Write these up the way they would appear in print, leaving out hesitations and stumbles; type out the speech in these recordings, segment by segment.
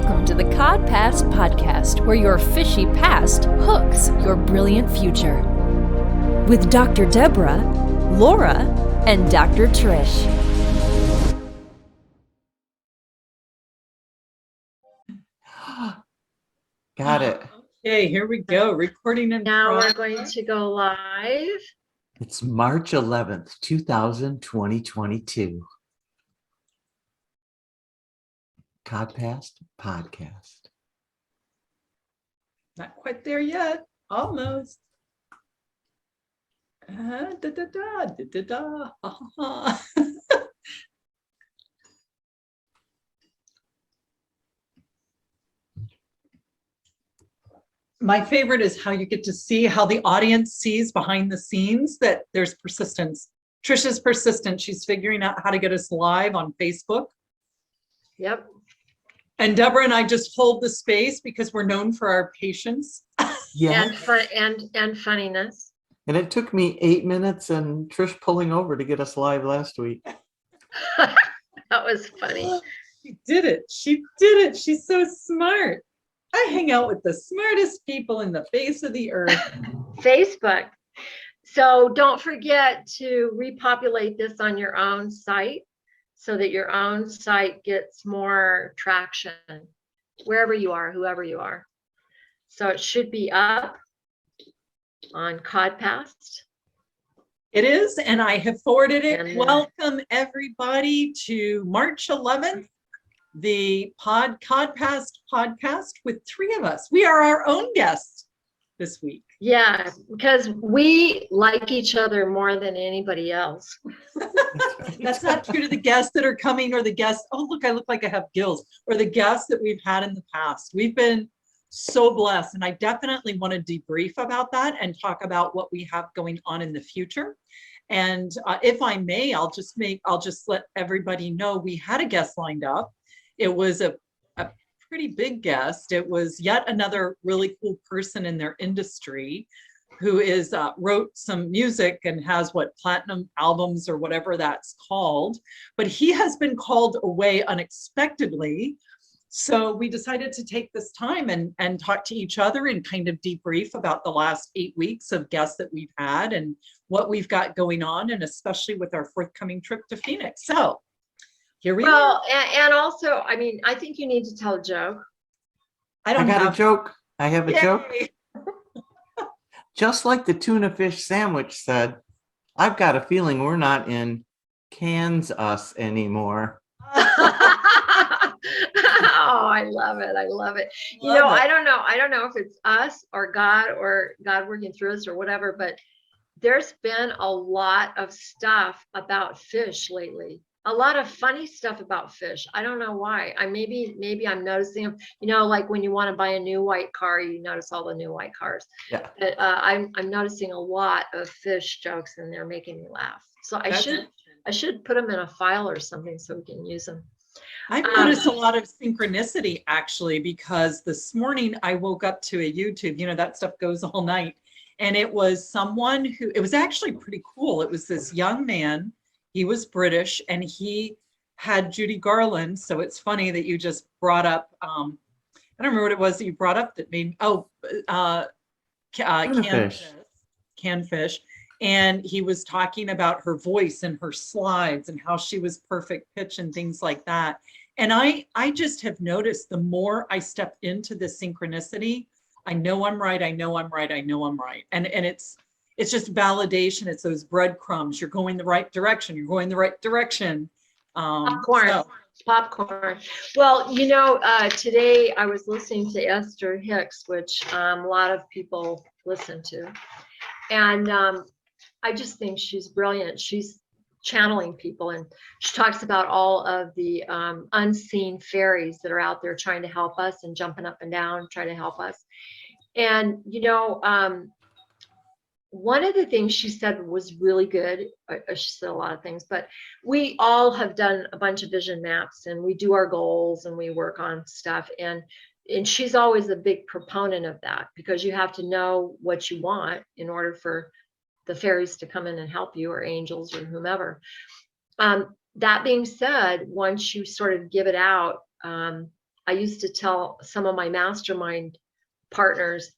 Welcome to the CodPast Podcast, where your fishy past hooks your brilliant future. With Dr. Deborah, Laura, and Dr. Trish. Got it. Okay, here we go. Recording in Now we're going to go live. It's March 11th, 2022. CodPast Podcast. Not quite there yet. Almost. Da, da, da, da, da, da. My favorite is how you get to see how the audience sees behind the scenes that there's persistence. Trish is persistent. She's figuring out how to get us live on Facebook. Yep. And Deborah and I just hold the space because we're known for our patience. Yeah. And fun and funniness. And it took me 8 minutes and Trish pulling over to get us live last week. That was funny. She did it. She did it. She's so smart. I hang out with the smartest people in the face of the earth. Facebook. So don't forget to repopulate this on your own site so that your own site gets more traction wherever you are, whoever you are. So it should be up on CodPast. It is, and I have forwarded it. And, Welcome everybody to March 11th, the CodPast Podcast with three of us. We are our own guests this week. Yeah, because we like each other more than anybody else. That's not true to the guests that are coming or the guests. Oh, look, I look like I have gills. Or the guests that we've had in the past. We've been so blessed. And I definitely want to debrief about that and talk about what we have going on in the future. And if I may, I'll just let everybody know we had a guest lined up. It was a pretty big guest. It was yet another really cool person in their industry who is wrote some music and has platinum albums or whatever that's called. But he has been called away unexpectedly. So we decided to take this time and talk to each other and kind of debrief about the last 8 weeks of guests that we've had and what we've got going on, and especially with our forthcoming trip to Phoenix. So here we are. And also, I mean, I think you need to tell a joke. I got a joke. I have a Yay. joke. Just like the tuna fish sandwich said, I've got a feeling we're not in Kansas anymore. Oh, I love it. I love it. I don't know if it's us or God working through us or whatever, but there's been a lot of stuff about fish lately. A lot of funny stuff about fish. I don't know why. Maybe I'm noticing them. Like when you want to buy a new white car, you notice all the new white cars. Yeah. But I'm noticing a lot of fish jokes, and they're making me laugh. So I should put them in a file or something so we can use them. I've noticed a lot of synchronicity actually, because this morning I woke up to a YouTube, that stuff goes all night. And it was it was actually pretty cool. It was this young man. He was British and he had Judy Garland. So it's funny that you just brought up, I don't remember what it was that you brought up that made, Canfish. And he was talking about her voice and her slides and how she was perfect pitch and things like that. And I just have noticed the more I step into this synchronicity, I know I'm right. I know I'm right. I know I'm right. And it's just validation. It's those breadcrumbs. You're going the right direction. You're going the right direction. Popcorn. Well, today I was listening to Esther Hicks, which a lot of people listen to. And I just think she's brilliant. She's channeling people, and she talks about all of the unseen fairies that are out there trying to help us and jumping up and down, trying to help us. And, one of the things she said was really good. She said a lot of things, but we all have done a bunch of vision maps, and we do our goals and we work on stuff. And she's always a big proponent of that, because you have to know what you want in order for the fairies to come in and help you, or angels or whomever. That being said, once you sort of give it out, I used to tell some of my mastermind partners,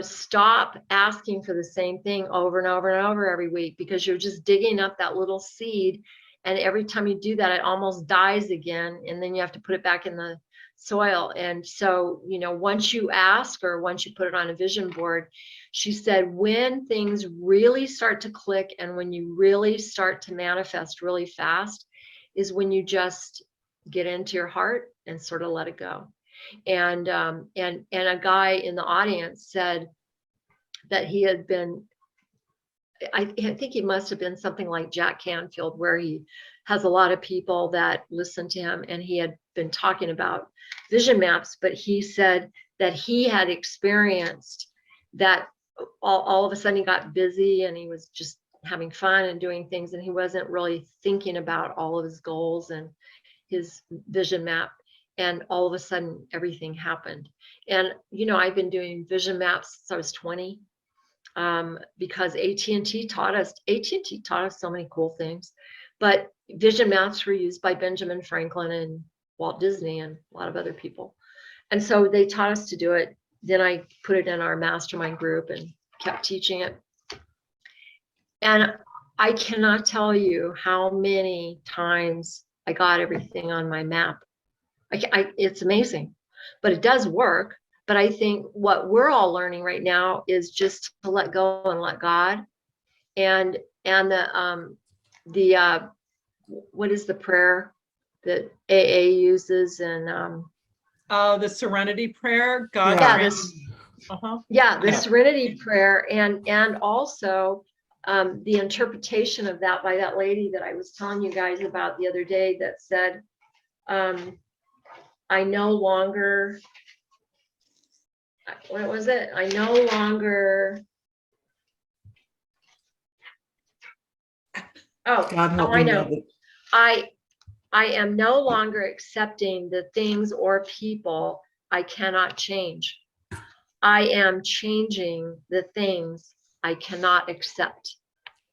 stop asking for the same thing over and over and over every week, because you're just digging up that little seed. And every time you do that, it almost dies again. And then you have to put it back in the soil. And so, once you ask, or once you put it on a vision board, she said, when things really start to click and when you really start to manifest really fast is when you just get into your heart and sort of let it go. And a guy in the audience said that he had been, I think he must have been something like Jack Canfield, where he has a lot of people that listen to him, and he had been talking about vision maps, but he said that he had experienced that all of a sudden he got busy and he was just having fun and doing things, and he wasn't really thinking about all of his goals and his vision map. And all of a sudden everything happened. And I've been doing vision maps since I was 20, because AT&T taught us so many cool things. But vision maps were used by Benjamin Franklin and Walt Disney and a lot of other people. And so they taught us to do it. Then I put it in our mastermind group and kept teaching it. And I cannot tell you how many times I got everything on my map. It's amazing, but it does work. But I think what we're all learning right now is just to let go and let God. And the what is the prayer that AA uses? And the serenity prayer. God. Yeah, the serenity prayer, and also the interpretation of that by that lady that I was telling you guys about the other day that said, I no longer, what was it? I no longer, I know. I am no longer accepting the things or people I cannot change. I am changing the things I cannot accept.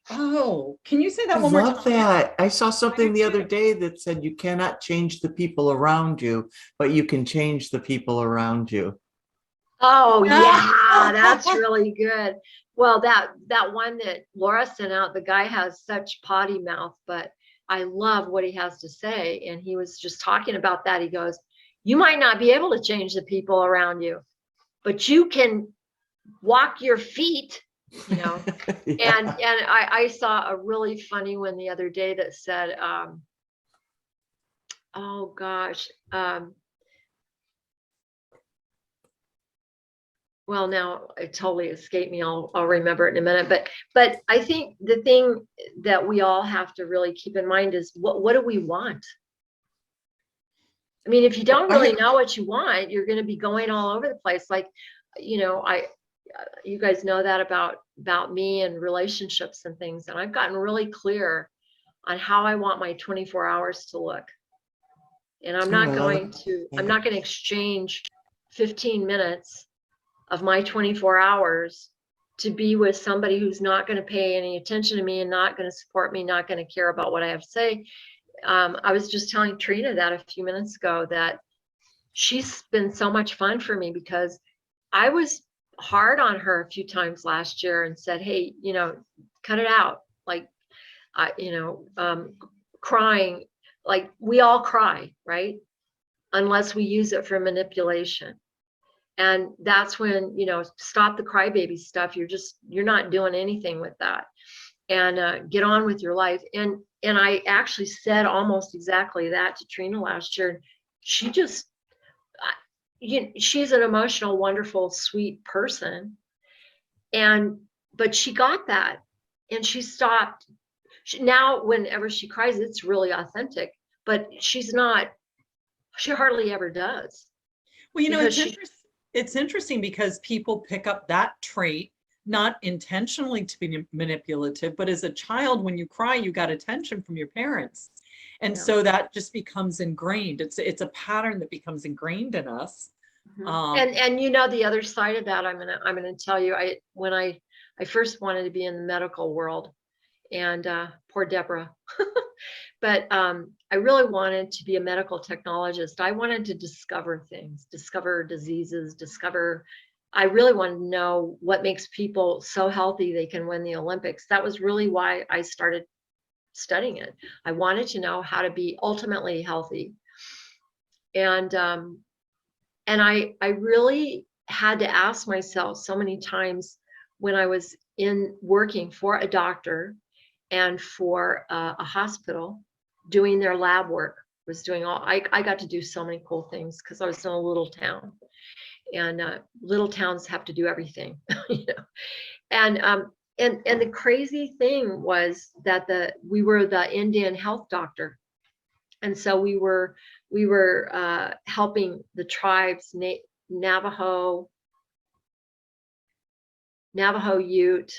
Oh, can you say that I one more time? love that. I saw something the other day that said you cannot change the people around you, but you can change the people around you. Oh, yeah, that's really good. Well, that one that Laura sent out, the guy has such potty mouth, but I love what he has to say. And he was just talking about that. He goes, you might not be able to change the people around you, but you can walk your feet. Yeah. And I saw a really funny one the other day that said, oh gosh, well, now it totally escaped me. I'll remember it in a minute. But I think the thing that we all have to really keep in mind is what do we want? I mean, if you don't really know what you want, you're going to be going all over the place. Like, you guys know that about me and relationships and things. And I've gotten really clear on how I want my 24 hours to look. And I'm not going to exchange 15 minutes of my 24 hours to be with somebody who's not going to pay any attention to me and not going to support me, not going to care about what I have to say. I was just telling Trina that a few minutes ago, that she's been so much fun for me, because I was hard on her a few times last year and said, hey, cut it out. Like, crying, like we all cry, right? Unless we use it for manipulation. And that's when, stop the crybaby stuff. You're not doing anything with that, and get on with your life. And I actually said almost exactly that to Trina last year. She just, she's an emotional, wonderful, sweet person. But she got that, and she stopped. Now, whenever she cries, it's really authentic, but she hardly ever does. Well, it's interesting because people pick up that trait, not intentionally to be manipulative, but as a child, when you cry, you got attention from your parents. And so that just becomes ingrained. It's a pattern that becomes ingrained in us. Mm-hmm. And the other side of that, I'm gonna tell you, when I first wanted to be in the medical world, and poor Deborah, but I really wanted to be a medical technologist. I wanted to discover things, discover diseases, I really wanted to know what makes people so healthy they can win the Olympics. That was really why I started studying it. I wanted to know how to be ultimately healthy. And I really had to ask myself so many times when I was working for a doctor and for a hospital, doing their lab work, I got to do so many cool things because I was in a little town, and little towns have to do everything, you know. And the crazy thing was that we were the Indian health doctor, and so we were helping the tribes, Navajo, Ute,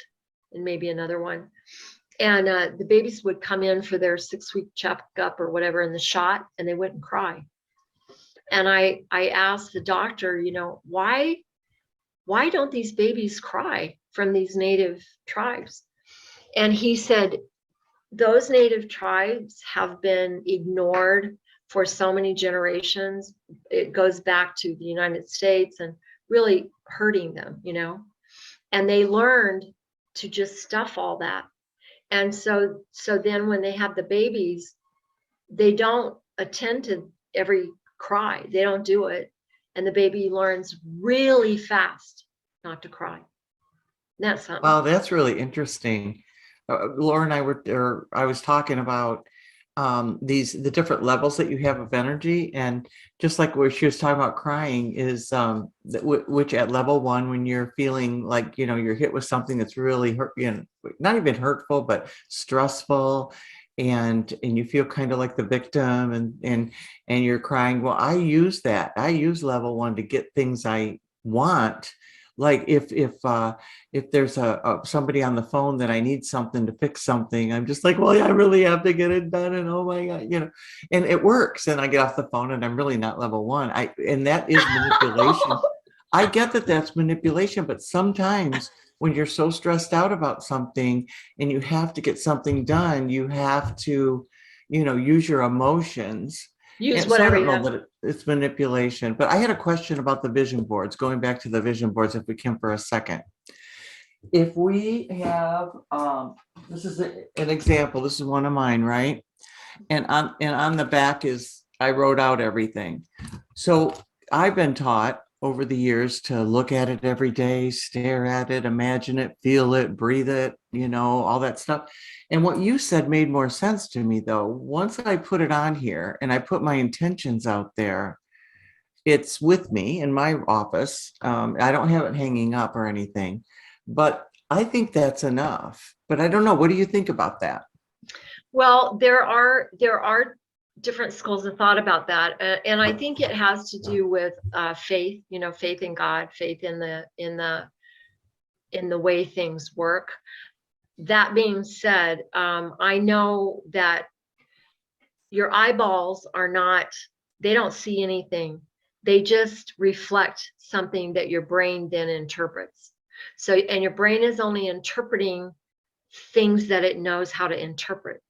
and maybe another one. And the babies would come in for their 6-week checkup or whatever in the shot, and they wouldn't cry. And I asked the doctor, you know, why don't these babies cry from these native tribes? And he said, those native tribes have been ignored for so many generations. It goes back to the United States and really hurting them, you know. And they learned to just stuff all that. And so then when they have the babies, they don't attend to every cry. They don't do it. And the baby learns really fast not to cry. That's something. Wow, that's really interesting. Laura and I was talking about the different levels that you have of energy, and just like where she was talking about crying is which at level 1, when you're feeling like, you know, you're hit with something that's really hurt, you know, not even hurtful but stressful, and you feel kind of like the victim, and you're crying. Well, I use level 1 to get things I want. Like if there's somebody on the phone that I need something to fix something, I'm just like, well, yeah, I really have to get it done, and oh my God, you know, and it works. And I get off the phone, and I'm really not level 1. And that is manipulation. I get that that's manipulation, but sometimes when you're so stressed out about something and you have to get something done, you have to, you know, use your emotions. Use whatever you know have. that it's manipulation. But I had a question about the vision boards, going back to the vision boards, if we can for a second. If we have, this is an example, this is one of mine, right? And on the back I wrote out everything. So I've been taught over the years to look at it every day, stare at it, imagine it, feel it, breathe it, you know, all that stuff. And what you said made more sense to me, though. Once I put it on here and I put my intentions out there, it's with me in my office. I don't have it hanging up or anything, but I think that's enough. But I don't know. What do you think about that? Well, there are different schools of thought about that, and I think it has to do with faith. You know, faith in God, faith in the way things work. That being said, I know that your eyeballs they don't see anything. They just reflect something that your brain then interprets. So, and your brain is only interpreting things that it knows how to interpret.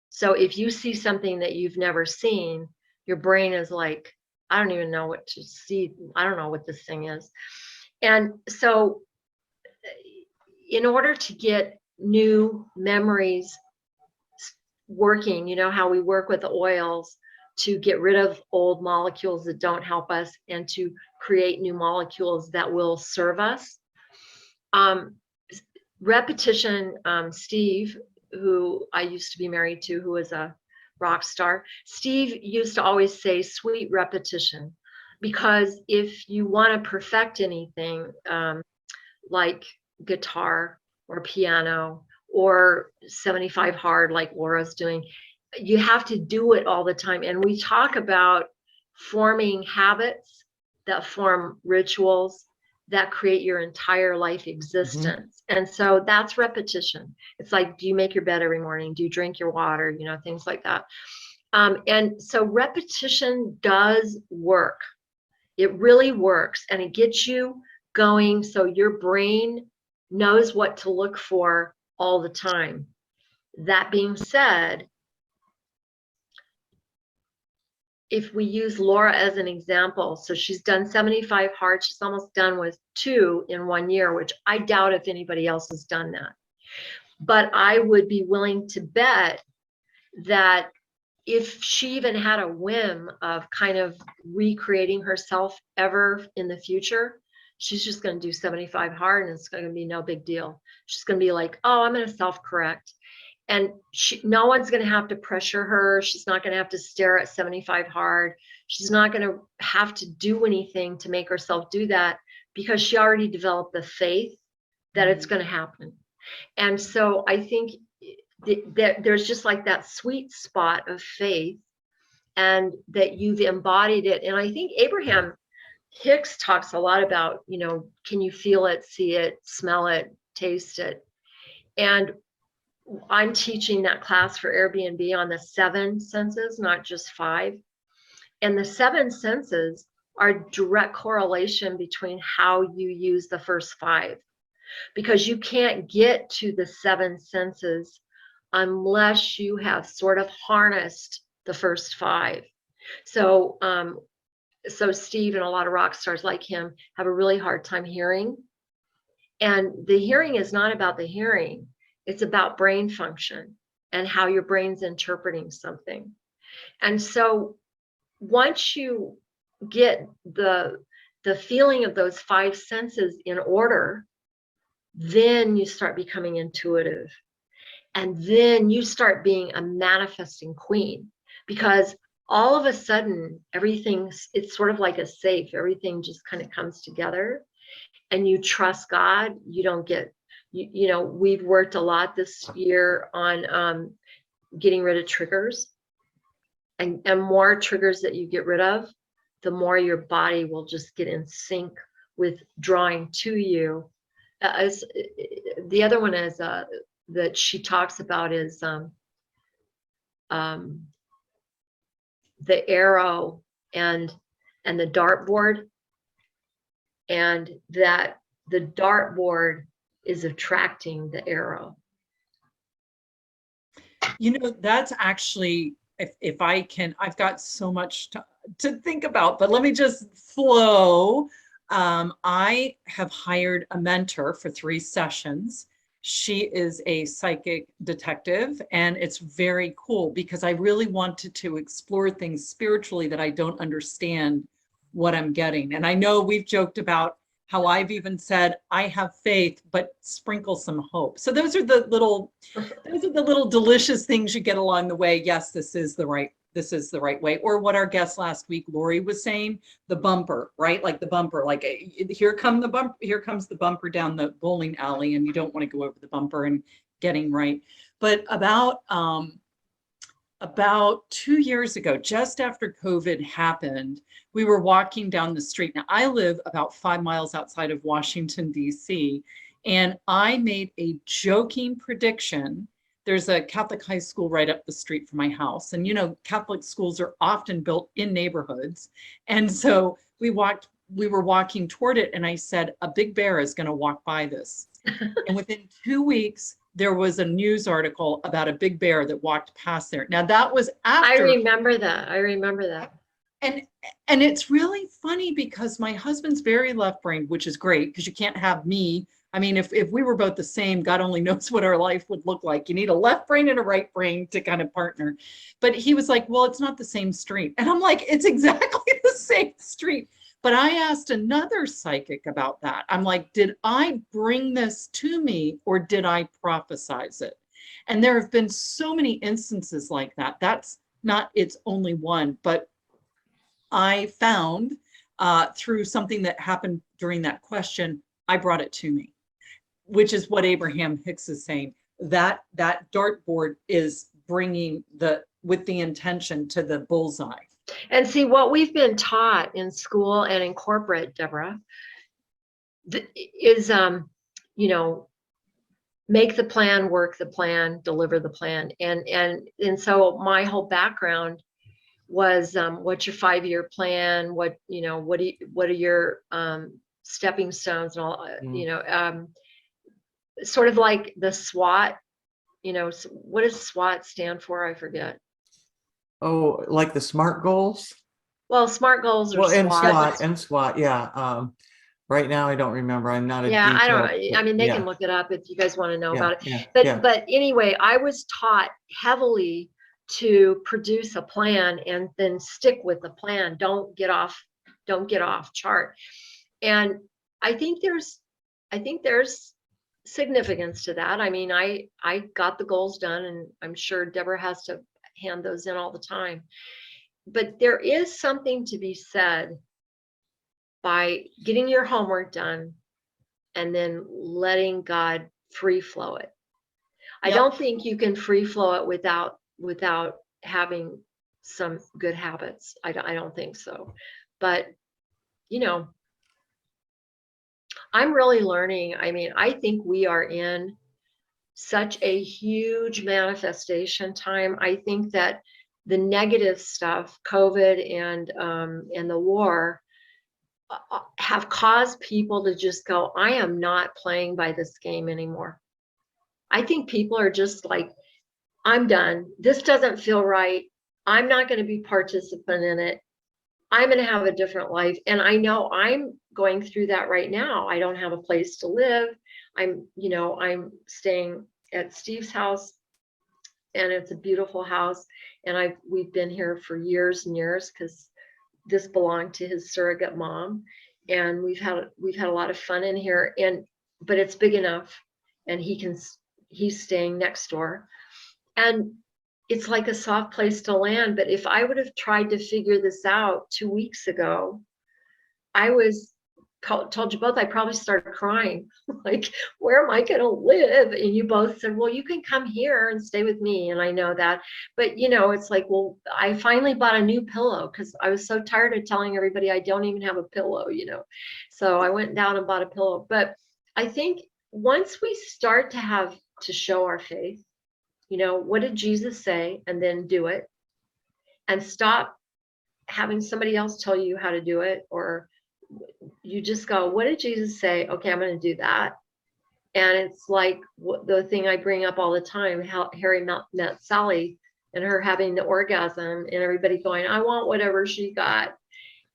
So if you see something that you've never seen, your brain is like, I don't even know what to see. I don't know what this thing is. And so in order to get new memories working, you know how we work with the oils to get rid of old molecules that don't help us and to create new molecules that will serve us. Repetition, Steve, who I used to be married to, who was a rock star, Steve used to always say sweet repetition, because if you want to perfect anything, like guitar or piano or 75 hard like Laura's doing, you have to do it all the time. And we talk about forming habits that form rituals that create your entire life existence. Mm-hmm. And so that's repetition. It's like, do you make your bed every morning? Do you drink your water? You know, things like that. And so repetition does work. It really works, and it gets you going so your brain knows what to look for all the time. That being said, if we use Laura as an example, so she's done 75 hard, she's almost done with 2 in 1 year, which I doubt if anybody else has done that. But I would be willing to bet that if she even had a whim of kind of recreating herself ever in the future, she's just going to do 75 hard and it's going to be no big deal. She's going to be like, oh, I'm going to self-correct. And no one's going to have to pressure her. She's not going to have to stare at 75 hard. She's not going to have to do anything to make herself do that because she already developed the faith that it's going to happen. And so I think that there's just like that sweet spot of faith and that you've embodied it. And I think Abraham Hicks talks a lot about, can you feel it, see it, smell it, taste it? And I'm teaching that class for Airbnb on the 7 senses, not just 5. And the 7 senses are direct correlation between how you use the first 5, because you can't get to the 7 senses unless you have sort of harnessed the first 5. So, so Steve and a lot of rock stars like him have a really hard time hearing. And the hearing is not about the hearing. It's about brain function and how your brain's interpreting something. And so once you get the feeling of those 5 senses in order, then you start becoming intuitive. And then you start being a manifesting queen, because all of a sudden, it's sort of like a safe. Everything just kind of comes together and you trust God. You don't get, we've worked a lot this year on getting rid of triggers, and more triggers that you get rid of, the more your body will just get in sync with drawing to you. As the other one is that she talks about is the arrow and the dartboard, and that the dartboard is attracting the arrow. That's actually, if I can, I've got so much to think about, but let me just flow. I have hired a mentor for 3 sessions. She is a psychic detective, and it's very cool because I really wanted to explore things spiritually that I don't understand what I'm getting. And I know we've joked about how I've even said, I have faith, but sprinkle some hope. So those are the little delicious things you get along the way. Yes, this is the right way. Or what our guest last week, Lori, was saying, the bumper, right? Like the bumper, like here comes the bumper down the bowling alley, and you don't want to go over the bumper and getting right. But about 2 years ago, just after COVID happened, we were walking down the street. Now, I live about 5 miles outside of Washington, D.C., and I made a joking prediction. There's a Catholic high school right up the street from my house. And, Catholic schools are often built in neighborhoods. And so we were walking toward it, and I said, a big bear is going to walk by this. And within 2 weeks, there was a news article about a big bear that walked past there. Now that was after. I remember that. And it's really funny because my husband's very left-brained, which is great because you can't have me. I mean, if we were both the same, God only knows what our life would look like. You need a left brain and a right brain to kind of partner. But he was like, well, it's not the same street. And I'm like, it's exactly the same street. But I asked another psychic about that. I'm like, did I bring this to me or did I prophesize it? And there have been so many instances like that. That's not its only one, but I found through something that happened during that question, I brought it to me, which is what Abraham Hicks is saying. That dartboard is bringing with the intention to the bullseye. And see, what we've been taught in school and in corporate, Deborah, is, make the plan, work the plan, deliver the plan. And so my whole background was, what's your 5-year plan? What are your stepping stones and all, sort of like the SWOT, what does SWOT stand for? I forget. Oh, like the SMART goals? Well, SMART goals are Well, and SWOT. SWOT, yeah. Right now, I don't remember. I'm not a Yeah, I detailed, don't, I mean, they yeah, can look it up if you guys want to know yeah, about it. yeah, But yeah. but anyway, I was taught heavily to produce a plan and then stick with the plan. Don't get off chart. And I think there's significance to that. I mean, I got the goals done, and I'm sure Deborah has to hand those in all the time. But there is something to be said by getting your homework done and then letting God free flow it. I Yep. don't think you can free flow it without having some good habits. I don't think so. But you know, I'm really learning. I mean, I think we are in such a huge manifestation time. I think that the negative stuff, COVID and the war, have caused people to just go, I am not playing by this game anymore. I think people are just like, I'm done. This doesn't feel right. I'm not going to be participant in it. I'm going to have a different life. And I know I'm going through that right now. I don't have a place to live. I'm staying at Steve's house, and it's a beautiful house. And we've been here for years and years because this belonged to his surrogate mom. And we've had a lot of fun in here, but it's big enough, and he's staying next door. And it's like a soft place to land. But if I would have tried to figure this out 2 weeks ago, told you both, I probably started crying. Like, where am I going to live? And you both said, well, you can come here and stay with me. And I know that. But, it's like, well, I finally bought a new pillow because I was so tired of telling everybody I don't even have a pillow, So I went down and bought a pillow. But I think once we start to show our faith, what did Jesus say? And then do it, and stop having somebody else tell you how to do it, or you just go, what did Jesus say? Okay, I'm going to do that. And it's like the thing I bring up all the time, how Harry met Sally and her having the orgasm and everybody going, I want whatever she got.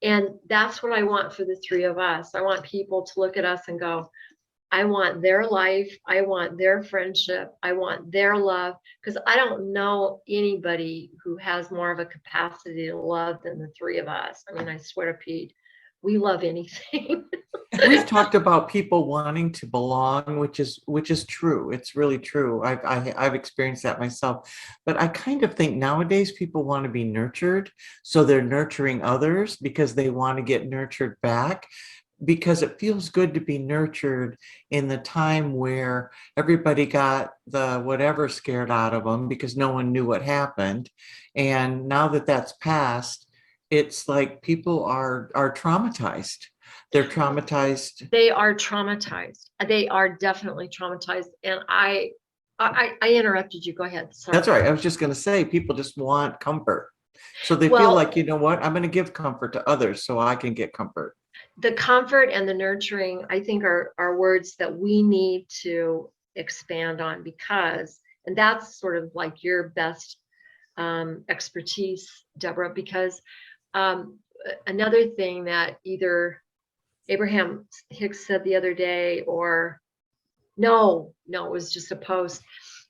And that's what I want for the three of us. I want people to look at us and go, I want their life. I want their friendship. I want their love. Because I don't know anybody who has more of a capacity to love than the three of us. I mean, I swear to Pete, we love anything. We've talked about people wanting to belong, which is true. It's really true. I've experienced that myself. But I kind of think nowadays people want to be nurtured. So they're nurturing others because they want to get nurtured back, because it feels good to be nurtured in the time where everybody got the whatever scared out of them because no one knew what happened. And now that that's passed, it's like people are traumatized. They're traumatized. They are traumatized. They are definitely traumatized. And I interrupted you. Go ahead. Sorry. That's right. I was just going to say, people just want comfort. So they feel Well, like, you know what, I'm going to give comfort to others so I can get comfort. The comfort and the nurturing, I think, are words that we need to expand on, because, and that's sort of like your best expertise, Deborah, because another thing that either Abraham Hicks said the other day, or no, it was just a post.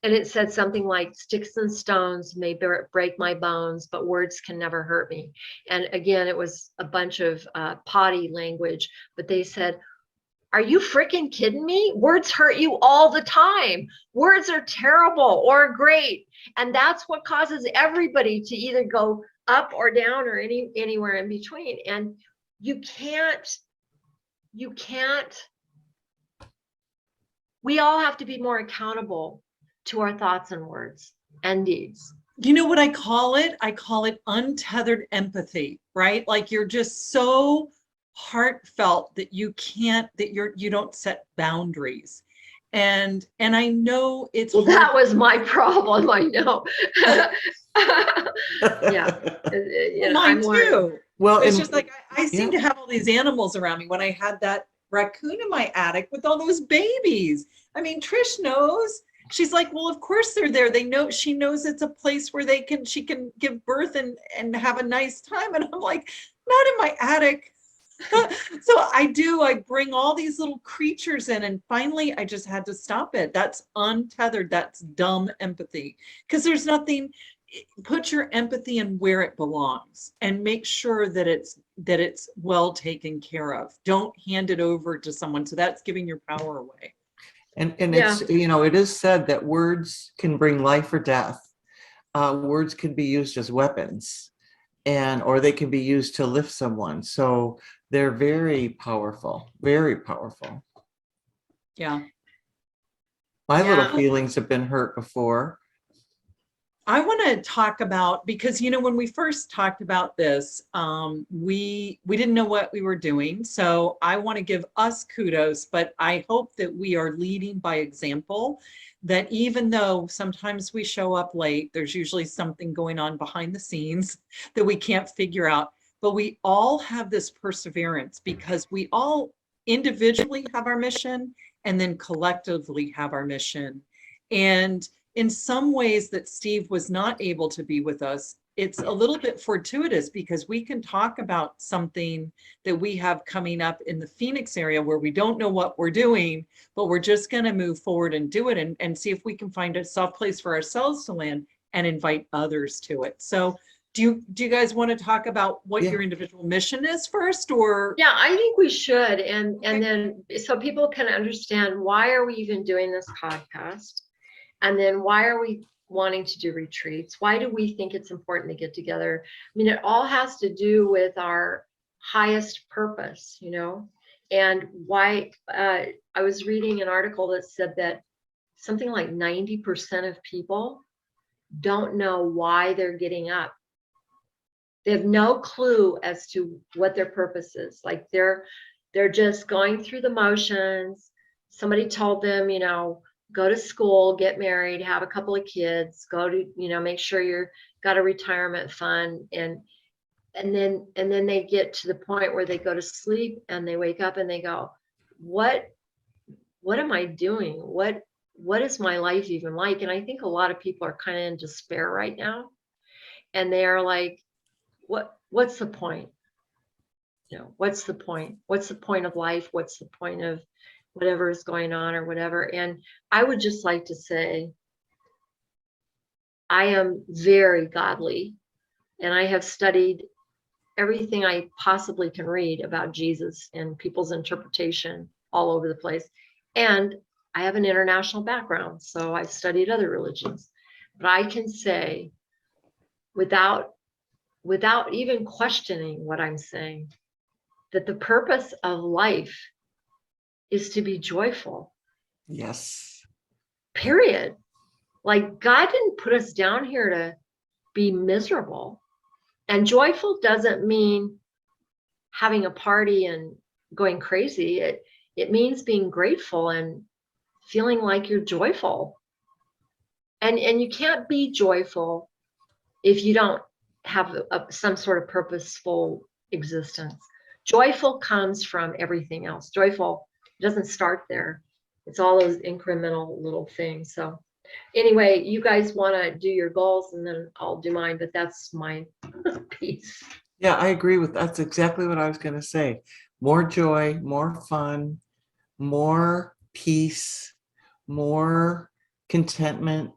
And it said something like, sticks and stones may break my bones, but words can never hurt me. And again, it was a bunch of potty language, but they said, are you freaking kidding me? Words hurt you all the time. Words are terrible or great. And that's what causes everybody to either go up or down or anywhere in between. And you can't, we all have to be more accountable to our thoughts and words and deeds. You know what I call it? I call it untethered empathy, right? Like you're just so heartfelt that you don't set boundaries. And I know it's well, that was my problem. I know. Yeah. Well, mine too. Well, it's just like I seem to have all these animals around me. When I had that raccoon in my attic with all those babies, I mean, Trish knows. She's like, well, of course they're there. She knows it's a place where she can give birth and have a nice time. And I'm like, not in my attic. So I bring all these little creatures in, and finally I just had to stop it. That's untethered. That's dumb empathy, because there's nothing. Put your empathy in where it belongs and make sure that it's well taken care of. Don't hand it over to someone. So that's giving your power away. And it's, it is said that words can bring life or death. Words can be used as weapons, or they can be used to lift someone. So they're very powerful, very powerful. Yeah. My little feelings have been hurt before. I want to talk about, because, when we first talked about this, we didn't know what we were doing. So I want to give us kudos, but I hope that we are leading by example, that even though sometimes we show up late, there's usually something going on behind the scenes that we can't figure out, but we all have this perseverance because we all individually have our mission and then collectively have our mission. And in some ways that Steve was not able to be with us, it's a little bit fortuitous because we can talk about something that we have coming up in the Phoenix area where we don't know what we're doing, but we're just going to move forward and do it and see if we can find a soft place for ourselves to land and invite others to it. So do you guys want to talk about what your individual mission is first, or? Yeah, I think we should. And then so people can understand, why are we even doing this podcast? And then why are we wanting to do retreats? Why do we think it's important to get together? I mean, it all has to do with our highest purpose, and why. I was reading an article that said that something like 90% of people don't know why they're getting up. They have no clue as to what their purpose is. Like they're just going through the motions. Somebody told them, go to school, get married, have a couple of kids, go to, make sure you're got a retirement fund. And then they get to the point where they go to sleep and they wake up and they go, what am I doing? What is my life even like? And I think a lot of people are kind of in despair right now. And they are like, what's the point? What's the point? What's the point of life? What's the point of whatever is going on or whatever? And I would just like to say, I am very godly, and I have studied everything I possibly can read about Jesus and people's interpretation all over the place. And I have an international background, so I've studied other religions. But I can say, without even questioning what I'm saying, that the purpose of life is to be joyful. Yes. Period. Like, God didn't put us down here to be miserable. And joyful doesn't mean having a party and going crazy. It means being grateful and feeling like you're joyful. And you can't be joyful if you don't have some sort of purposeful existence. Joyful comes from everything else. Joyful doesn't start there. It's all those incremental little things. So anyway, you guys want to do your goals and then I'll do mine, but that's my piece. Yeah, I agree with that's exactly what I was going to say. More joy, more fun, more peace, more contentment.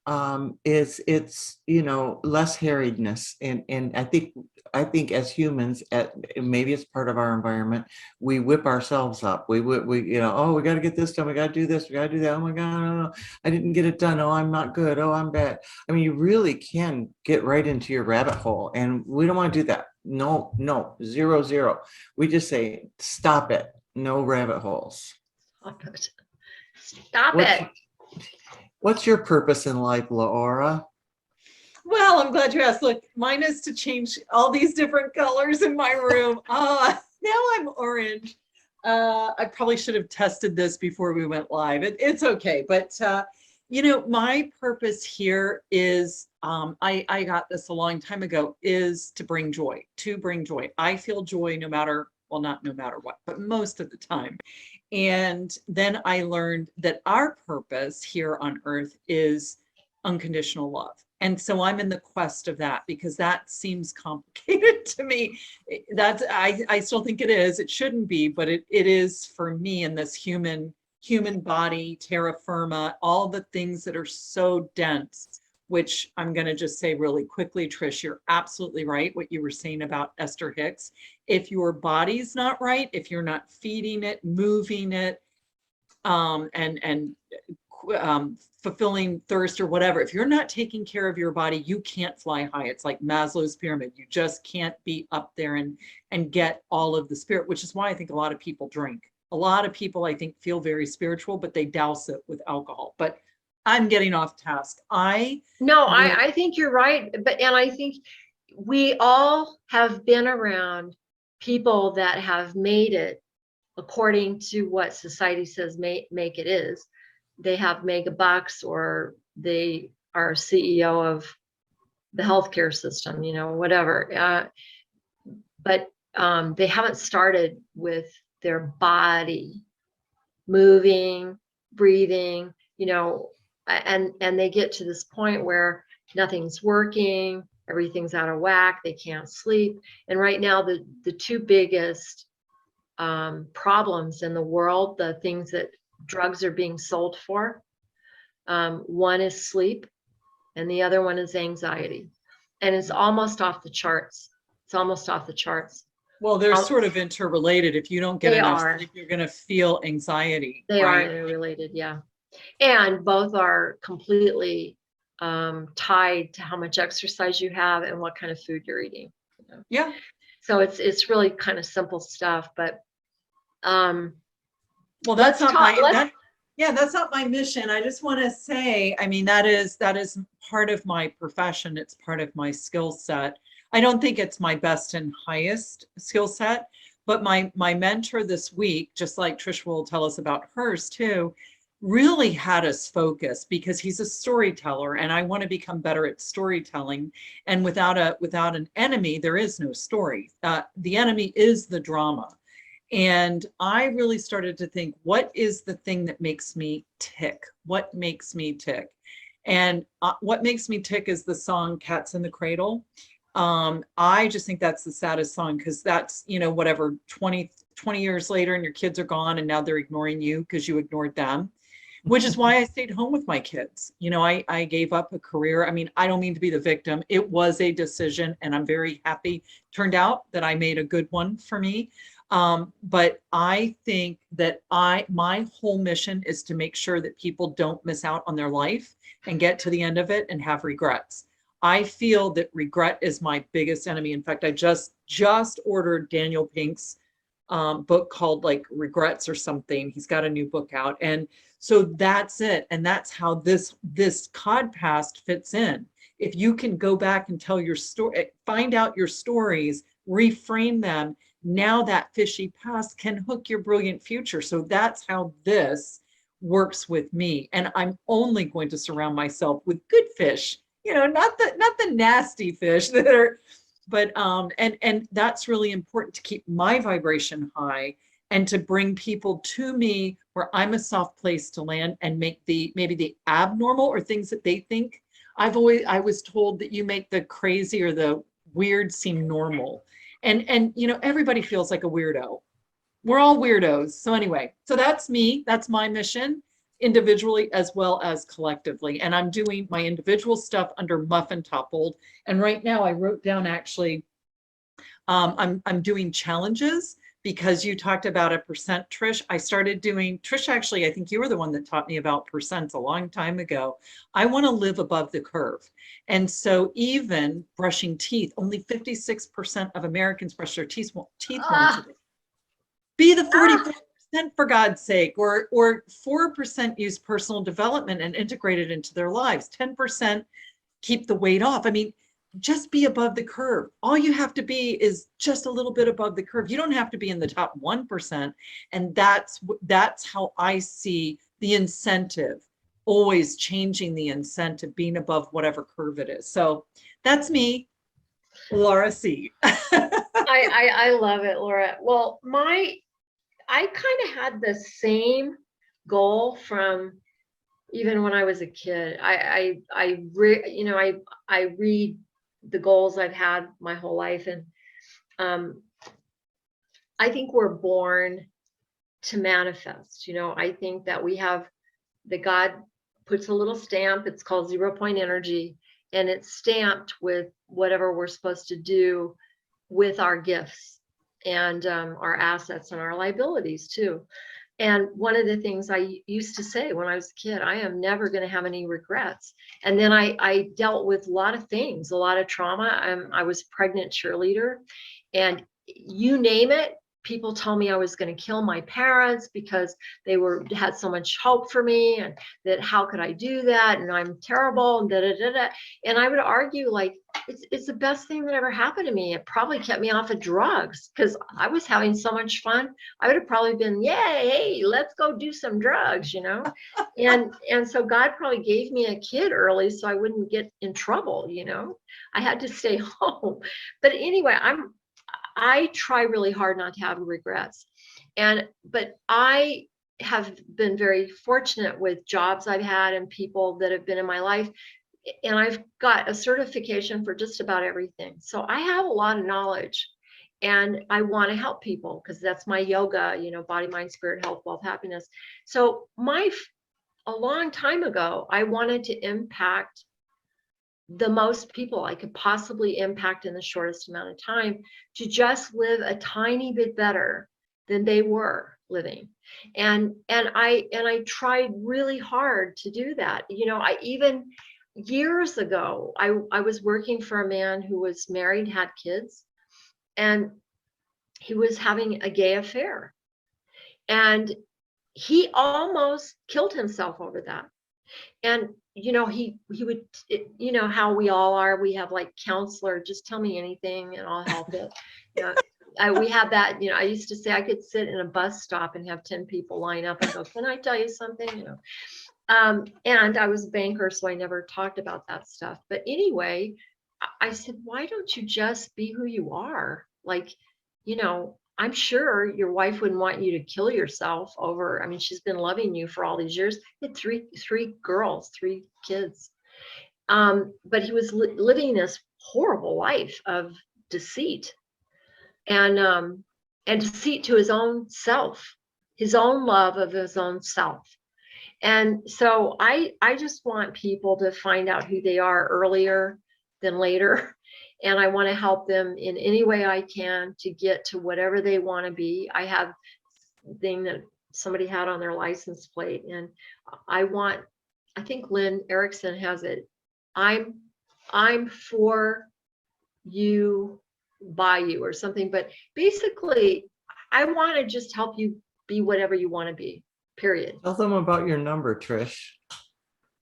It's less harriedness, and I think as humans, maybe it's part of our environment, we whip ourselves up. We oh, we got to get this done, we got to do this, we got to do that. Oh my God, I didn't get it done. Oh, I'm not good. Oh, I'm bad. I mean, you really can get right into your rabbit hole, and we don't want to do that. No, 0. We just say stop it. No rabbit holes. Stop it. What's your purpose in life, Laura? Well, I'm glad you asked. Look, mine is to change all these different colors in my room. Now I'm orange. I probably should have tested this before we went live. It's okay. But, my purpose here is, I got this a long time ago, is to bring joy. I feel joy not no matter what, but most of the time. And then I learned that our purpose here on earth is unconditional love. And so I'm in the quest of that because that seems complicated to me. I still think it is. It shouldn't be, but it is for me in this human body, terra firma, all the things that are so dense, which I'm going to just say really quickly, Trish, you're absolutely right. What you were saying about Esther Hicks, if your body's not right, if you're not feeding it, moving it, and fulfilling thirst or whatever, if you're not taking care of your body, you can't fly high. It's like Maslow's pyramid. You just can't be up there and get all of the spirit, which is why I think a lot of people drink. A lot of people, I think, feel very spiritual, but they douse it with alcohol. But I'm getting off task. I think you're right. And I think we all have been around people that have made it according to what society says make it is. They have mega bucks, or they are CEO of the healthcare system, whatever. But they haven't started with their body moving, breathing, and they get to this point where nothing's working, everything's out of whack, they can't sleep. And right now, the two biggest problems in the world, the things that drugs are being sold for, one is sleep and the other one is anxiety, and it's almost off the charts. Well, they're sort of interrelated. If you don't get enough sleep, you're going to feel anxiety. They are interrelated, yeah. And both are completely tied to how much exercise you have and what kind of food you're eating. Yeah. So it's really kind of simple stuff, but well, that's not my mission. I just want to say, I mean, that is part of my profession. It's part of my skill set. I don't think it's my best and highest skill set, but my mentor this week, just like Trish will tell us about hers too, really had us focus, because he's a storyteller and I want to become better at storytelling. And without an enemy, there is no story. The enemy is the drama. And I really started to think, what is the thing that makes me tick? What makes me tick? And what makes me tick is the song Cats in the Cradle. I just think that's the saddest song, because that's, whatever, 20 years later and your kids are gone and now they're ignoring you because you ignored them, which is why I stayed home with my kids. I gave up a career. I mean, I don't mean to be the victim. It was a decision and I'm very happy. Turned out that I made a good one for me. But I think that my whole mission is to make sure that people don't miss out on their life and get to the end of it and have regrets. I feel that regret is my biggest enemy. In fact, I just ordered Daniel Pink's book called like Regrets or something. He's got a new book out. And so that's it. And that's how this CodPast fits in. If you can go back and tell your story, find out your stories, reframe them, now that fishy past can hook your brilliant future. So that's how this works with me. And I'm only going to surround myself with good fish, not the nasty fish that are, but and that's really important to keep my vibration high and to bring people to me where I'm a soft place to land and make maybe the abnormal or things that they think. I was told that you make the crazy or the weird seem normal. And everybody feels like a weirdo. We're all weirdos. So anyway, so that's me. That's my mission, individually as well as collectively. And I'm doing my individual stuff under Muffin Toppled. And right now I wrote down actually, I'm doing challenges, because you talked about a percent, Trish. I started doing, Trish, actually, I think you were the one that taught me about percents a long time ago. I want to live above the curve. And so even brushing teeth, only 56% of Americans brush their teeth once a day. Be the 44%, for God's sake, or 4% use personal development and integrate it into their lives. 10% keep the weight off. I mean, just be above the curve. All you have to be is just a little bit above the curve. You don't have to be in the top 1%. And that's how I see the incentive, always changing the incentive, being above whatever curve it is. So that's me, Laura C. I love it, Laura. Well, I kind of had the same goal from even when I was a kid. I read the goals I've had my whole life, and I think we're born to manifest. I think that God puts a little stamp. It's called 0 point energy, and it's stamped with whatever we're supposed to do with our gifts and our assets and our liabilities too. And one of the things I used to say when I was a kid, I am never going to have any regrets. And then I dealt with a lot of things, a lot of trauma. I was a pregnant cheerleader, and you name it. People told me I was going to kill my parents because they had so much hope for me, and that how could I do that? And I'm terrible, and da da da da. And I would argue, like, it's the best thing that ever happened to me. It probably kept me off of drugs because I was having so much fun. I would have probably been, yay, hey, let's go do some drugs, And so God probably gave me a kid early so I wouldn't get in trouble, I had to stay home. But anyway, I try really hard not to have regrets. But I have been very fortunate with jobs I've had and people that have been in my life. And I've got a certification for just about everything. So I have a lot of knowledge, and I want to help people because that's my yoga, body, mind, spirit, health, wealth, happiness. So a long time ago, I wanted to impact the most people I could possibly impact in the shortest amount of time, to just live a tiny bit better than they were living. And I tried really hard to do that. I even years ago, I was working for a man who was married, had kids, and he was having a gay affair. And he almost killed himself over that. And, he would, how we all are, we have like counselor, just tell me anything and I'll help it. We have that, I used to say I could sit in a bus stop and have 10 people line up and go, can I tell you something? And I was a banker, so I never talked about that stuff. But anyway, I said, why don't you just be who you are? Like, I'm sure your wife wouldn't want you to kill yourself over, she's been loving you for all these years. He had three girls, 3 kids. But he was living this horrible life of deceit and deceit to his own self, his own love of his own self. And so I just want people to find out who they are earlier than later. And I want to help them in any way I can to get to whatever they want to be. I have a thing that somebody had on their license plate, and I think Lynn Erickson has it. I'm for you, by you, or something. But basically, I want to just help you be whatever you want to be, period. Tell them about your number, Trish.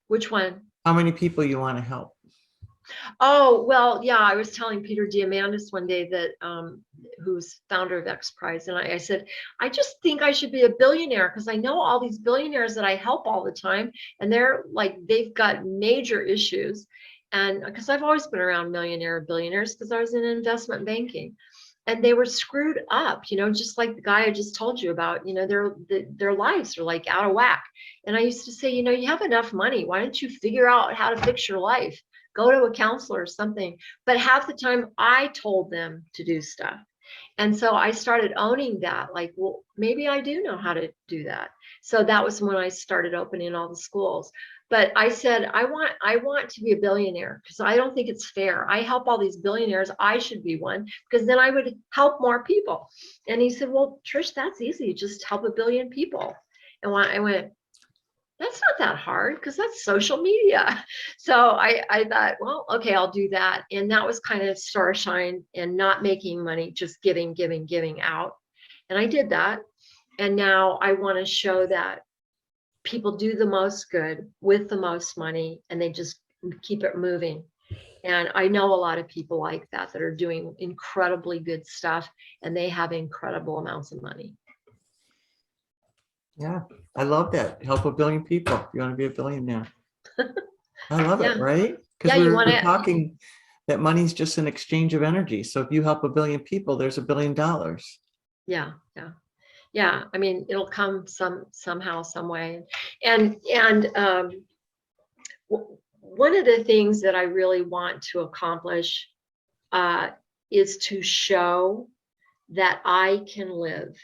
Which one? How many people you want to help? Oh, well, yeah, I was telling Peter Diamandis one day that who's founder of X Prize, and I said, I just think I should be a billionaire because I know all these billionaires that I help all the time, and they're like, they've got major issues. And because I've always been around billionaires because I was in investment banking, and they were screwed up, just like the guy I just told you about, their lives are like out of whack. And I used to say, you have enough money. Why don't you figure out how to fix your life? Go to a counselor or something. But half the time I told them to do stuff. And so I started owning that, like, well, maybe I do know how to do that. So that was when I started opening all the schools. But I said, I want to be a billionaire because I don't think it's fair. I help all these billionaires. I should be one because then I would help more people. And he said, well, Trish, that's easy. Just help 1 billion people. And I went, that's not that hard because that's social media. So I thought, well, okay, I'll do that. And that was kind of Starshine and not making money, just giving out. And I did that. And now I want to show that people do the most good with the most money and they just keep it moving. And I know a lot of people like that are doing incredibly good stuff and they have incredible amounts of money. Yeah, I love that. Help 1 billion people. If you want to be a billionaire. I love it, right? Because we're talking that money's just an exchange of energy. So if you help 1 billion people, there's $1 billion. Yeah. Yeah, I mean, it'll come somehow, some way. And one of the things that I really want to accomplish is to show that I can live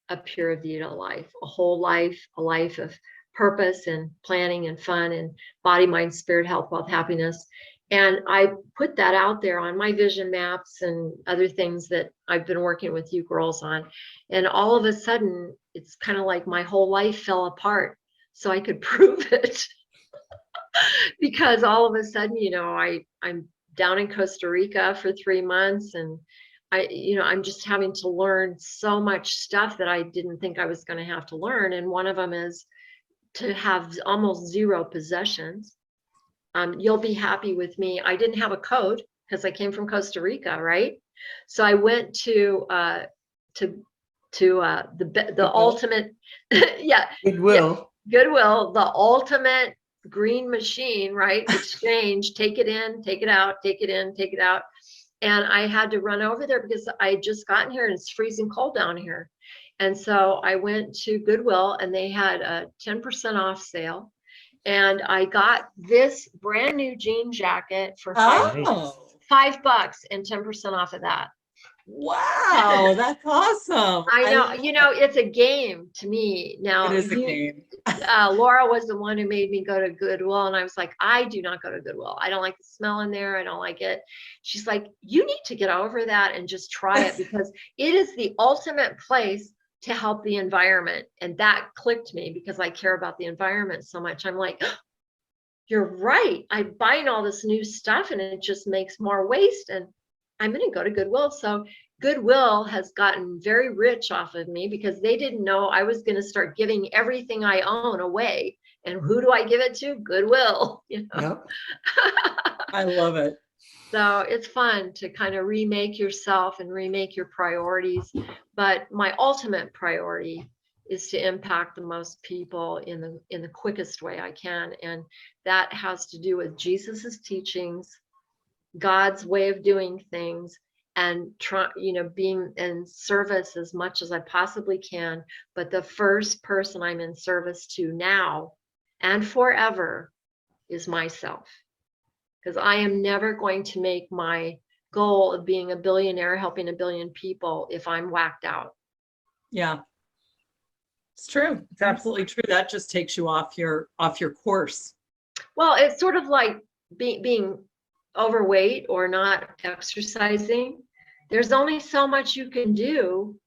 a pure Vita life, a whole life, a life of purpose and planning and fun and body, mind, spirit, health, wealth, happiness. And I put that out there on my vision maps and other things that I've been working with you girls on. And all of a sudden, it's kind of like my whole life fell apart so I could prove it. Because all of a sudden, I'm down in Costa Rica for 3 months, and I'm just having to learn so much stuff that I didn't think I was going to have to learn. And one of them is to have almost zero possessions. You'll be happy with me. I didn't have a coat because I came from Costa Rica, right? So I went to the ultimate, yeah, Goodwill. Goodwill, the ultimate green machine, right? Exchange, take it in, take it out, take it in, take it out. And I had to run over there because I had just gotten here and it's freezing cold down here. And so I went to Goodwill and they had a 10% off sale. And I got this brand new jean jacket for $5 and 10% off of that. Wow, that's awesome. I know, it's a game to me. Now, it is a game. Laura was the one who made me go to Goodwill. And I was like, I do not go to Goodwill. I don't like the smell in there. I don't like it. She's like, you need to get over that and just try it because it is the ultimate place to help the environment. And that clicked me because I care about the environment so much. I'm like, you're right. I'm buying all this new stuff and it just makes more waste. And I'm going to go to Goodwill. So Goodwill has gotten very rich off of me because they didn't know I was going to start giving everything I own away. And who do I give it to? Goodwill. Yep. I love it. So it's fun to kind of remake yourself and remake your priorities. But my ultimate priority is to impact the most people in the quickest way I can. And that has to do with Jesus's teachings, God's way of doing things, and being in service as much as I possibly can. But the first person I'm in service to now and forever is myself. Because I am never going to make my goal of being a billionaire, helping a billion people if I'm whacked out. Yeah. It's true. It's absolutely true. That just takes you off your course. Well, it's sort of like being overweight or not exercising. There's only so much you can do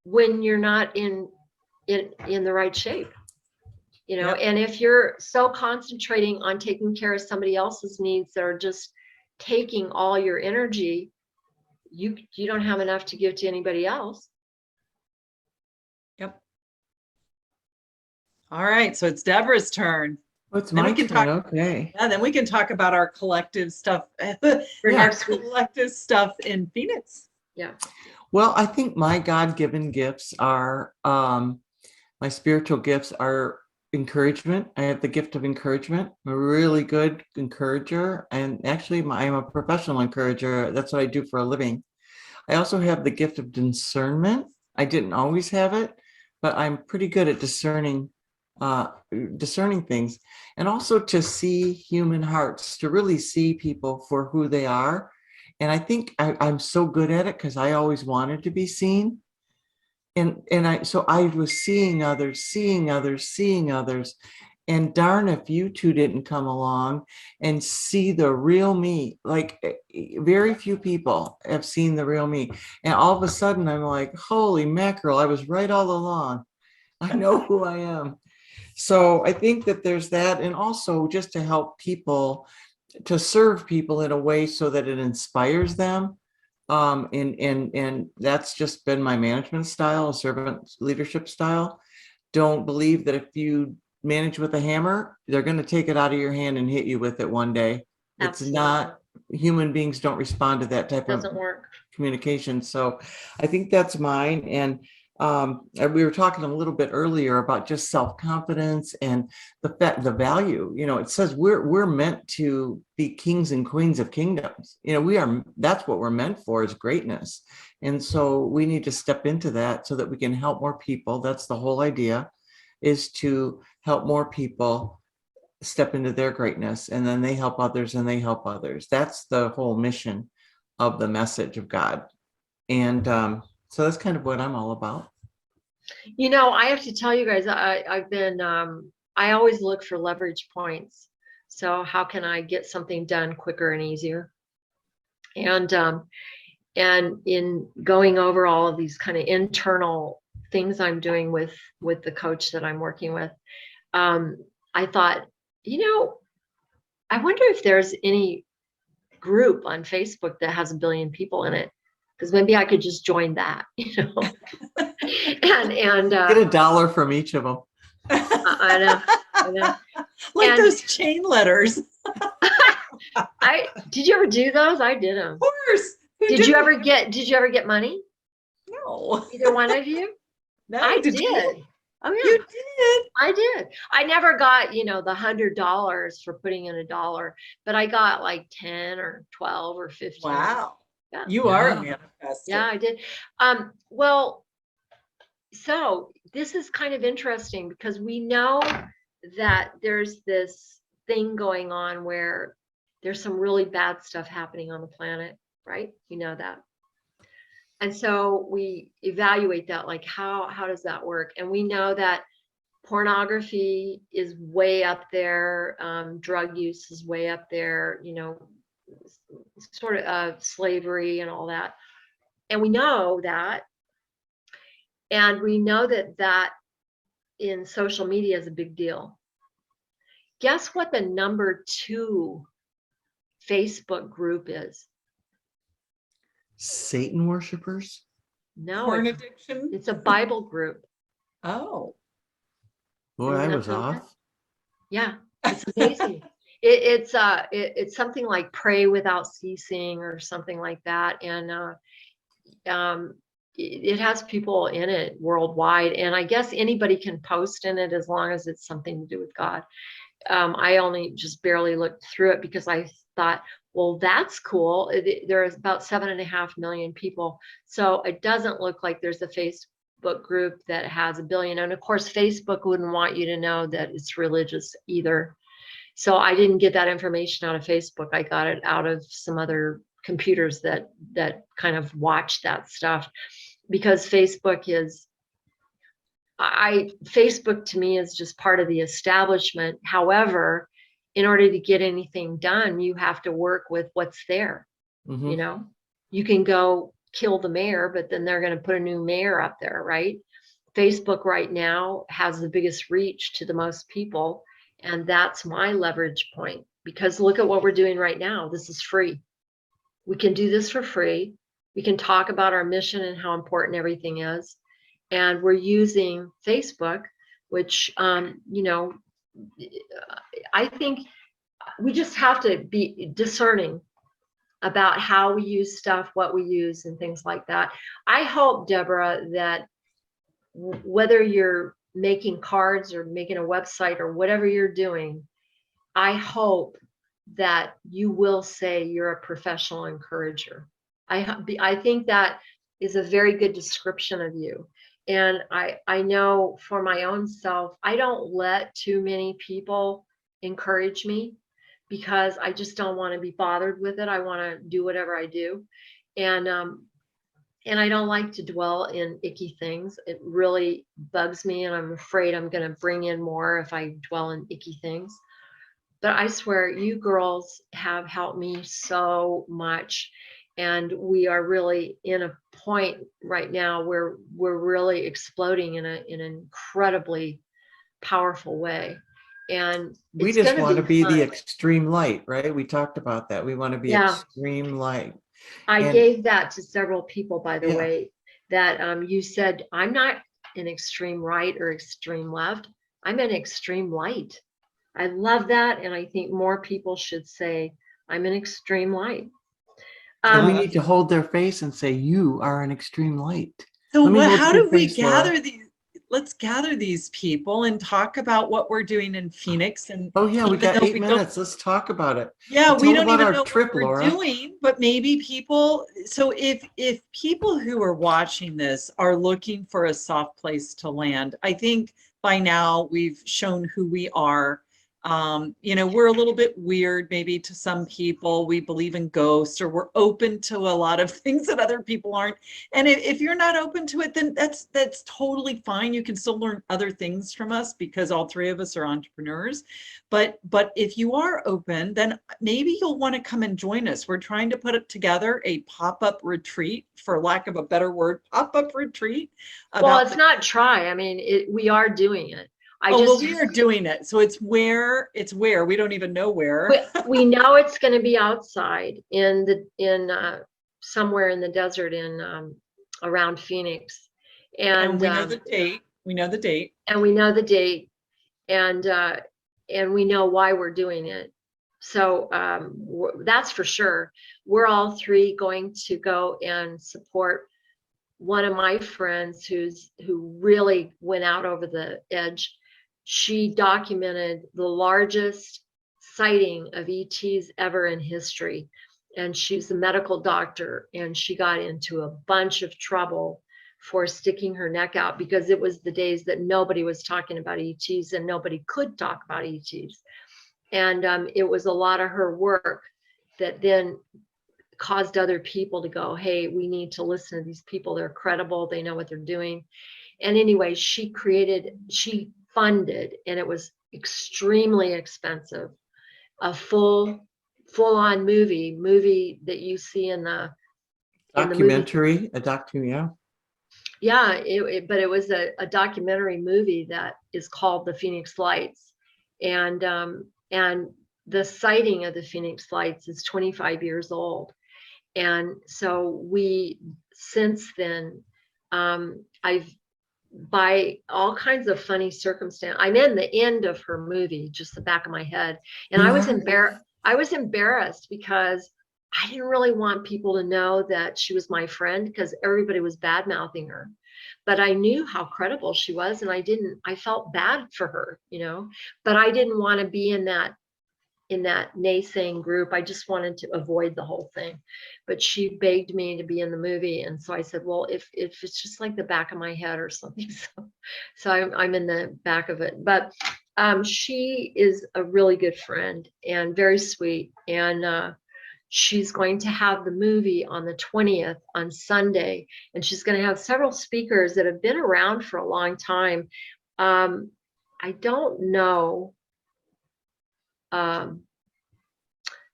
when you're not in the right shape. Yep. And if you're so concentrating on taking care of somebody else's needs that are just taking all your energy, you don't have enough to give to anybody else. Yep. All right. So it's Deborah's turn. What's my turn? Okay. Yeah, then we can talk about our collective stuff. Collective stuff in Phoenix. Yeah. Well, I think my God-given gifts are, my spiritual gifts are encouragement. I have the gift of encouragement. I'm a really good encourager. And actually, I'm a professional encourager. That's what I do for a living. I also have the gift of discernment. I didn't always have it, but I'm pretty good at discerning things, and also to see human hearts, to really see people for who they are. And I think I'm so good at it because I always wanted to be seen. So I was seeing others, and darn if you two didn't come along and see the real me. Like very few people have seen the real me. And all of a sudden I'm like, holy mackerel, I was right all along. I know who I am. So I think that there's that, and also just to help people, to serve people in a way so that it inspires them. And that's just been my management style, servant leadership style. Don't believe that if you manage with a hammer, they're going to take it out of your hand and hit you with it one day. Absolutely. It's not, human beings don't respond to that type of work. communication. So I think that's mine. And And we were talking a little bit earlier about just self-confidence and the value. It says we're meant to be kings and queens of kingdoms. That's what we're meant for, is greatness. And so we need to step into that so that we can help more people. That's the whole idea, is to help more people step into their greatness, and then they help others and they help others. That's the whole mission of the message of God. And so that's kind of what I'm all about. I have to tell you guys, I've been, I always look for leverage points. So how can I get something done quicker and easier? And in going over all of these kind of internal things I'm doing with the coach that I'm working with, I thought, I wonder if there's any group on Facebook that has 1 billion people in it, because maybe I could just join that, and Get $1 from each of them. I know. Like those chain letters. Did you ever do those? I did them. Of course. Did you ever get money? No. Either one of you? No, I did did. you? Oh yeah. You did. I did. I never got, the $100 for putting in $1, but I got like 10 or 12 or 15. Wow. Yeah. You are a Yeah. manifestor. Yeah, I did. Well, so this is kind of interesting because we know that there's this thing going on where there's some really bad stuff happening on the planet, right? We know that. And so we evaluate that, like how does that work? And we know that pornography is way up there, drug use is way up there, sort of slavery and all that. And we know that. And we know that in social media is a big deal. Guess what the number 2 Facebook group is? Satan worshipers? No, Porn addiction. it's a Bible group. Oh. Boy, Isn't I that was something? off. Yeah, it's amazing. It's something like pray without ceasing or something like that, and it has people in it worldwide, and I guess anybody can post in it as long as it's something to do with God. I only just barely looked through it because I thought, well, that's cool. There's about 7.5 million people, so it doesn't look like there's a Facebook group that has 1 billion. And of course, Facebook wouldn't want you to know that it's religious either. So I didn't get that information out of Facebook. I got it out of some other computers that kind of watch that stuff, because Facebook to me is just part of the establishment. However, in order to get anything done, you have to work with what's there. Mhm. You can go kill the mayor, but then they're going to put a new mayor up there, right? Facebook right now has the biggest reach to the most people. And that's my leverage point, because look at what we're doing right now. This is free. We can do this for free. We can talk about our mission and how important everything is. And we're using Facebook, which, I think we just have to be discerning about how we use stuff, what we use, and things like that. I hope, Deborah, that whether you're making cards or making a website or whatever you're doing, I hope that you will say you're a professional encourager. I think that is a very good description of you. And I know for my own self, I don't let too many people encourage me, because I just don't want to be bothered with it. I want to do whatever I do. And I don't like to dwell in icky things. It really bugs me, and I'm afraid I'm going to bring in more if I dwell in icky things. But I swear, you girls have helped me so much. And we are really in a point right now where we're really exploding in an incredibly powerful way. And We it's just gonna want to be the fun. extreme light, right? We talked about that. We want to be Yeah. extreme light. I And- gave that to several people, by the Yeah. way, that you said, I'm not an extreme right or extreme left. I'm an extreme light. I love that. And I think more people should say, I'm an extreme light. And we need to hold their face and say, you are an extreme light. So Let me hold how your do we face, Laura. gather these? Let's gather these people and talk about what we're doing in Phoenix. And Oh yeah, we even got though 8 we don't, minutes. Let's talk about it. yeah, we Tell don't about even our know trip, what we're Laura. doing, but maybe people. So if people who are watching this are looking for a soft place to land, I think by now we've shown who we are. We're a little bit weird maybe to some people. We believe in ghosts, or we're open to a lot of things that other people aren't. And if you're not open to it, then that's totally fine. You can still learn other things from us because all three of us are entrepreneurs. But if you are open, then maybe you'll want to come and join us. We're trying to put together a pop-up retreat, for lack of a better word, pop-up retreat. Well, it's not try. I mean, we are doing it. We are doing it. So it's where we don't even know where. We know it's going to be outside in somewhere in the desert around Phoenix, and we know the date. We know the date. And we know the date, and we know why we're doing it. So that's for sure. We're all three going to go and support one of my friends who really went out over the edge. She documented the largest sighting of ETs ever in history. And she's a medical doctor, and she got into a bunch of trouble for sticking her neck out because it was the days that nobody was talking about ETs and nobody could talk about ETs. And it was a lot of her work that then caused other people to go, hey, we need to listen to these people. They're credible. They know what they're doing. And anyway, she funded, and it was extremely expensive, a full-on movie that you see in the Documentary, a documentary. Yeah, but it was a documentary movie that is called The Phoenix Flights, and the sighting of the Phoenix Flights is 25 years old, and so since then, I've, by all kinds of funny circumstance, I'm in the end of her movie, just the back of my head. And I was embarrassed because I didn't really want people to know that she was my friend because everybody was bad mouthing her. But I knew how credible she was, and I felt bad for her, but I didn't want to be in that naysaying group. I just wanted to avoid the whole thing. But she begged me to be in the movie, and so I said, well, if it's just like the back of my head or something, so I'm in the back of it. But she is a really good friend and very sweet, and she's going to have the movie on the 20th on Sunday, and she's going to have several speakers that have been around for a long time. I don't know.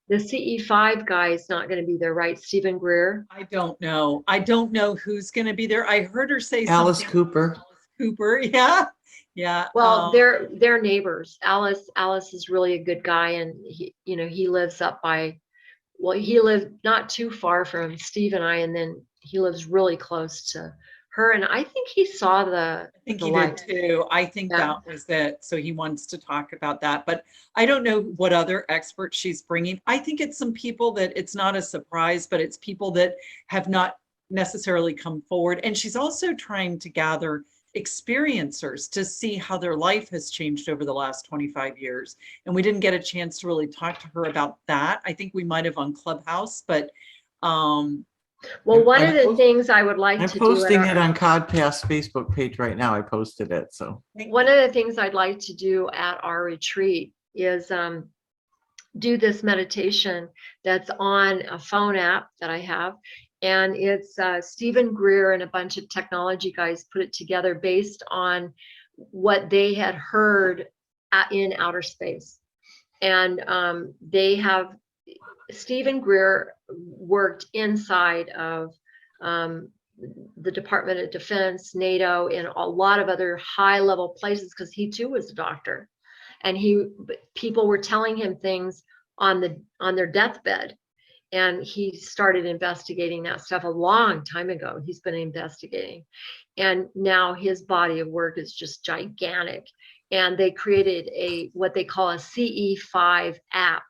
The CE5 guy is not going to be there, right? Stephen Greer. I don't know who's going to be there. I heard her say Alice Cooper. Yeah. Well, they're neighbors. Alice is really a good guy, and he lives up by. Well, he lived not too far from Steve and I, and then he lives really close to her. And I think he saw I think he did too. I think that was it. So he wants to talk about that. But I don't know what other experts she's bringing. I think it's some people that it's not a surprise, but it's people that have not necessarily come forward. And she's also trying to gather experiencers to see how their life has changed over the last 25 years. And we didn't get a chance to really talk to her about that. I think we might have on Clubhouse, but well, one of the things I would like to do. I'm posting it on CodPast Facebook page right now. I posted it. So one of the things I'd like to do at our retreat is do this meditation that's on a phone app that I have. And it's Stephen Greer and a bunch of technology guys put it together based on what they had heard in outer space. And Stephen Greer worked inside of the Department of Defense, NATO, and a lot of other high-level places because he too was a doctor. And people were telling him things on their deathbed. And he started investigating that stuff a long time ago. He's been investigating. And now his body of work is just gigantic. And they created what they call a CE5 app.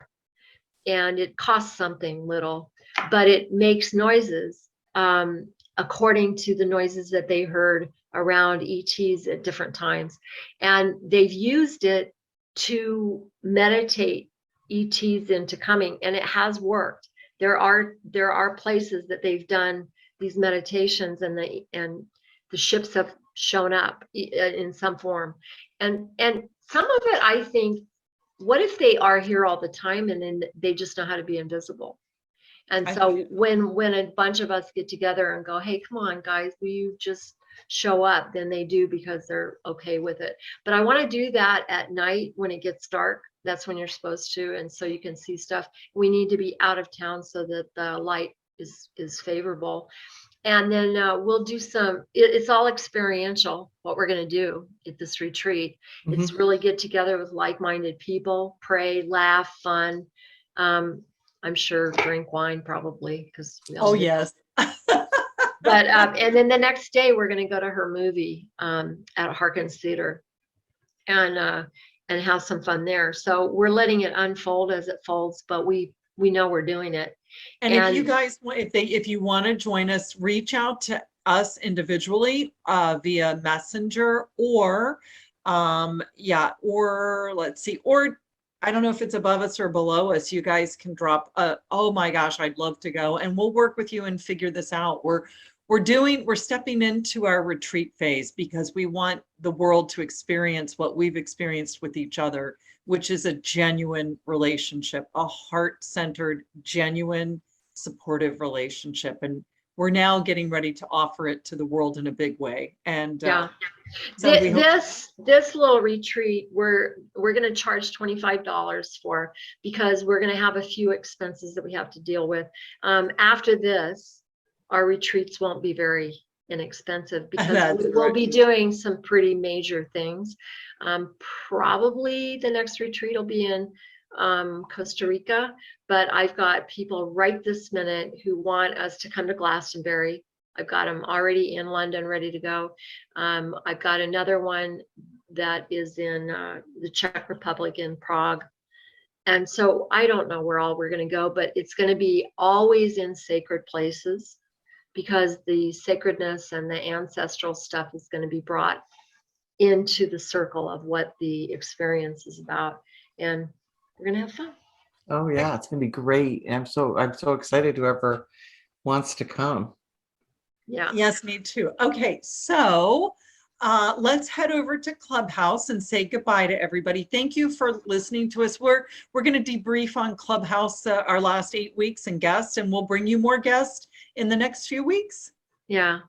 And it costs something little, but it makes noises. And according to the noises that they heard around ETs at different times. And they've used it to meditate ETs into coming, and it has worked. There are places that they've done these meditations, and the ships have shown up in some form. And some of it, I think, what if they are here all the time and then they just know how to be invisible? And so when a bunch of us get together and go, hey, come on, guys, will you just show up? Then they do, because they're okay with it. But I want to do that at night when it gets dark. That's when you're supposed to. And so you can see stuff. We need to be out of town so that the light is favorable. And then we'll do it's all experiential, what we're going to do at this retreat. Mm-hmm. It's really get together with like-minded people, pray, laugh, fun. I'm sure drink wine probably, because we all do. Yes. But and then the next day we're going to go to her movie at Harkins Theater and have some fun there. So we're letting it unfold as it folds, but we know we're doing it. And if you guys, if you want to join us, reach out to us individually via Messenger or let's see, or I don't know if it's above us or below us. You guys can drop oh my gosh, I'd love to go, and we'll work with you and figure this out. We're stepping into our retreat phase because we want the world to experience what we've experienced with each other, which is a genuine relationship, a heart-centered, genuine, supportive relationship. And we're now getting ready to offer it to the world in a big way. And so this little retreat, we're going to charge $25 for, because we're going to have a few expenses that we have to deal with. After this, our retreats won't be very inexpensive, because we'll be doing some pretty major things. Probably the next retreat will be in Costa Rica, but I've got people right this minute who want us to come to Glastonbury. I've got them already in London ready to go. I've got another one that is in the Czech Republic, in Prague. And so I don't know where all we're going to go, but it's going to be always in sacred places, because the sacredness and the ancestral stuff is going to be brought into the circle of what the experience is about. And we're going to have fun. Oh yeah, it's going to be great. And I'm so excited whoever wants to come. Yeah. Yes, me too. Okay, so let's head over to Clubhouse and say goodbye to everybody. Thank you for listening to us. We're going to debrief on Clubhouse our last 8 weeks and guests, and we'll bring you more guests in the next few weeks. Yeah.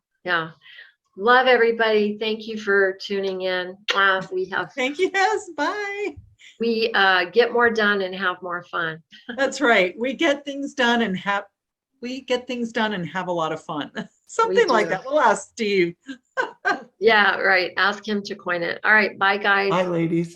Love everybody. Thank you for tuning in. Thank you. Yes. Bye. We get more done and have more fun. That's right. We get things done and have a lot of fun. Something like that. We'll ask Steve. Yeah, right. Ask him to coin it. All right. Bye, guys. Bye, ladies.